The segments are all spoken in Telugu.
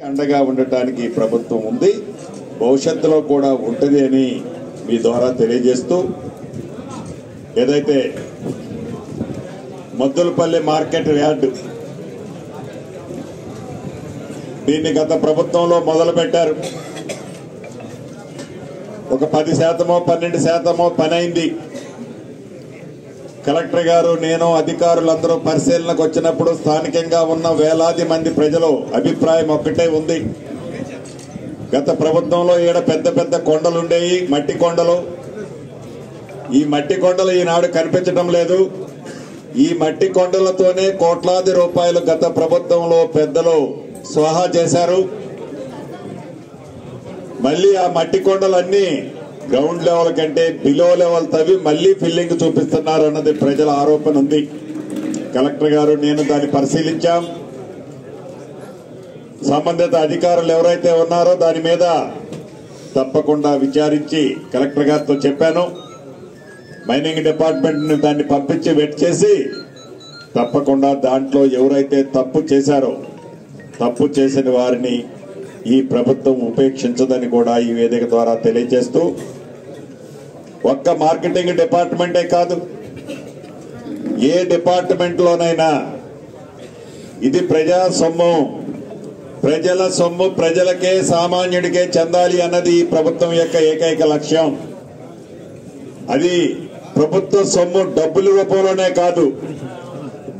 అండగా ఉండటానికి ప్రభుత్వం ఉంది, భవిష్యత్తులో కూడా ఉంటుంది అని మీ ద్వారా తెలియజేస్తూ, ఏదైతే మద్దులపల్లి మార్కెట్ యార్డు దీన్ని గత ప్రభుత్వంలో మొదలు పెట్టారు. ఒక 10% 12% పని అయింది. కలెక్టర్ గారు, నేను, అధికారులందరూ పరిశీలనకు వచ్చినప్పుడు స్థానికంగా ఉన్న వేలాది మంది ప్రజలు అభిప్రాయం ఒక్కటే ఉంది. గత ప్రభుత్వంలో ఈడ పెద్ద పెద్ద కొండలుండేవి, మట్టి కొండలు. ఈ మట్టి కొండలు ఈనాడు కనిపించడం లేదు. ఈ మట్టి కొండలతోనే కోట్లాది రూపాయలు గత ప్రభుత్వంలో పెద్దలు స్వాహా చేశారు. మళ్ళీ ఆ మట్టి కొండలన్నీ గ్రౌండ్ లెవెల్ కంటే బిలో లెవెల్ తవ్వి మళ్లీ ఫిల్లింగ్ చూపిస్తున్నారు అన్నది ప్రజల ఆరోపణ ఉంది. కలెక్టర్ గారు, నేను దాన్ని పరిశీలించాం. సంబంధిత అధికారులు ఎవరైతే ఉన్నారో దాని మీద తప్పకుండా విచారించి కలెక్టర్ గారితో చెప్పాను. మైనింగ్ డిపార్ట్మెంట్ ని దాన్ని పంపించి వెట్ చేసి తప్పకుండా దాంట్లో ఎవరైతే తప్పు చేశారో తప్పు చేసిన వారిని ఈ ప్రభుత్వం ఉపేక్షించదని కూడా ఈ వేదిక ద్వారా తెలియజేస్తూ, ఒక్క మార్కెటింగ్ డిపార్ట్మెంటే కాదు, ఏ డిపార్ట్మెంట్ లోనైనా ఇది ప్రజా సొమ్ము, ప్రజల సొమ్ము ప్రజలకే, సామాన్యుడికే చెందాలి అన్నది ఈ ప్రభుత్వం యొక్క ఏకైక లక్ష్యం. అది ప్రభుత్వ సొమ్ము డబ్బుల రూపంలోనే కాదు,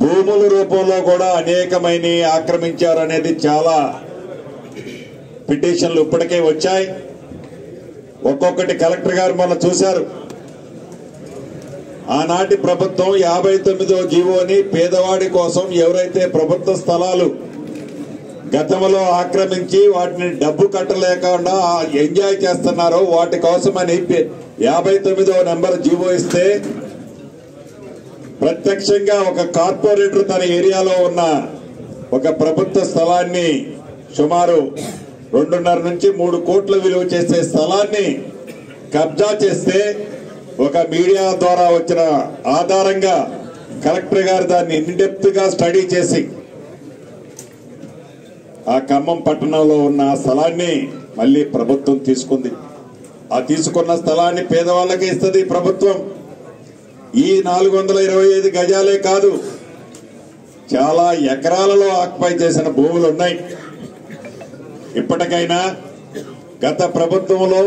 భూముల రూపంలో కూడా అనేకమైన ఆక్రమించారనేది చాలా పిటిషన్లు ఇప్పటికే వచ్చాయి. ఒక్కొక్కటి కలెక్టర్ గారు మొన్న చూశారు. ఆనాటి ప్రభుత్వం 59వ జీవోని పేదవాడి కోసం ఎవరైతే ప్రభుత్వ స్థలాలు గతంలో ఆక్రమించి వాటిని డబ్బు కట్టలేకుండా ఎంజాయ్ చేస్తున్నారో వాటి కోసమని 59వ నెంబర్ జీవో ఇస్తే ప్రత్యక్షంగా ఒక కార్పొరేటర్ తన ఏరియాలో ఉన్న ఒక ప్రభుత్వ స్థలాన్ని సుమారు 2.5 నుంచి 3 కోట్ల విలువ చేసే స్థలాన్ని కబ్జా చేస్తే ఒక మీడియా ద్వారా వచ్చిన ఆధారంగా కలెక్టర్ గారు దాన్ని ఇన్డెప్త్ గా స్టడీ చేసి ఆ ఖమ్మం పట్టణంలో ఉన్న స్థలాన్ని మళ్లీ ప్రభుత్వం తీసుకుంది. ఆ తీసుకున్న స్థలాన్ని పేదవాళ్ళకి ఇస్తుంది ప్రభుత్వం. ఈ 425 గజాలే కాదు, చాలా ఎకరాలలో ఆక్యుపై చేసిన భూములు ఉన్నాయి. ఇప్పటికైనా గత ప్రభుత్వంలో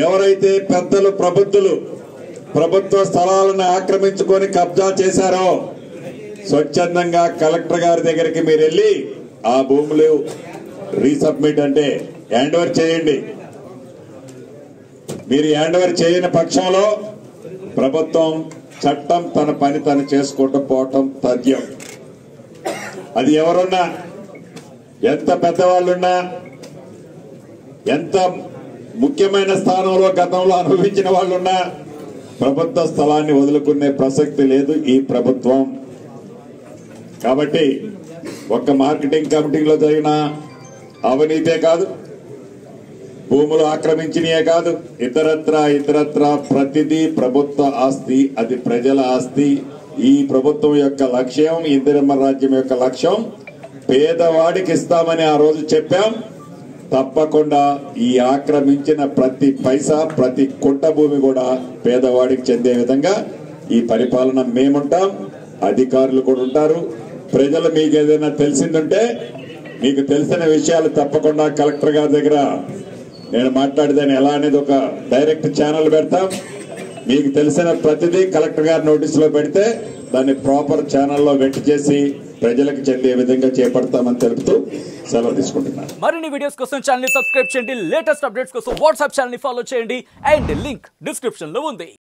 ఎవరైతే పెద్దలు ప్రబుద్ధులు ప్రభుత్వ స్థలాలను ఆక్రమించుకొని కబ్జా చేశారో స్వచ్ఛందంగా కలెక్టర్ గారి దగ్గరికి మీరు వెళ్లి ఆ భూములు రీసబ్మిట్ అంటే హ్యాండ్ ఓవర్ చేయండి. మీరు హ్యాండ్ ఓవర్ చేయని పక్షంలో ప్రభుత్వం చట్టం తన పని తను చేసుకుంటూ పోవటం తథ్యం. అది ఎవరున్నా, ఎంత పెద్దవాళ్ళున్నా, ఎంత ముఖ్యమైన స్థానంలో గతంలో అనుభవించిన వాళ్ళున్నా ప్రభుత్వ స్థలాన్ని వదులుకునే ప్రసక్తి లేదు ఈ ప్రభుత్వం. కాబట్టి ఒక్క మార్కెటింగ్ కమిటీలో జరిగిన అవినీతే కాదు, భూములు ఆక్రమించినయే కాదు, ఇతరత్ర ప్రతిదీ ప్రభుత్వ ఆస్తి, అది ప్రజల ఆస్తి. ఈ ప్రభుత్వం యొక్క లక్ష్యం, ఇందిరమ్మ రాజ్యం యొక్క లక్ష్యం పేదవాడికి ఇస్తామని ఆ రోజు చెప్పాం. తప్పకుండా ఈ ఆక్రమించిన ప్రతి పైసా, ప్రతి కుంట భూమి కూడా పేదవాడికి చెందే విధంగా ఈ పరిపాలన మేముంటాం, అధికారులు కూడా ఉంటారు. ప్రజలు మీకు ఏదైనా తెలిసిందంటే, మీకు తెలిసిన విషయాలు తప్పకుండా కలెక్టర్ గారి దగ్గర నేను మాట్లాడేదాన్ని ఎలా అనేది ఒక డైరెక్ట్ ఛానల్ పెడతాం. మీకు తెలిసిన ప్రతిదీ కలెక్టర్ గారి నోటీసులో పెడితే దాన్ని ప్రాపర్ ఛానల్లో వెట్ చేసి ప్రజలకు చెందే విధంగా చేపడతామని తెలుపుతూ సెలవు తీసుకుంటున్నాను. మరిన్ని వీడియోస్ కోసం ఛానల్ ని సబ్స్క్రైబ్ చేయండి, లేటెస్ట్ అప్డేట్స్ కోసం వాట్సాప్ ఛానల్ ని ఫాలో చేయండి అండ్ లింక్ డిస్క్రిప్షన్ లో ఉంది.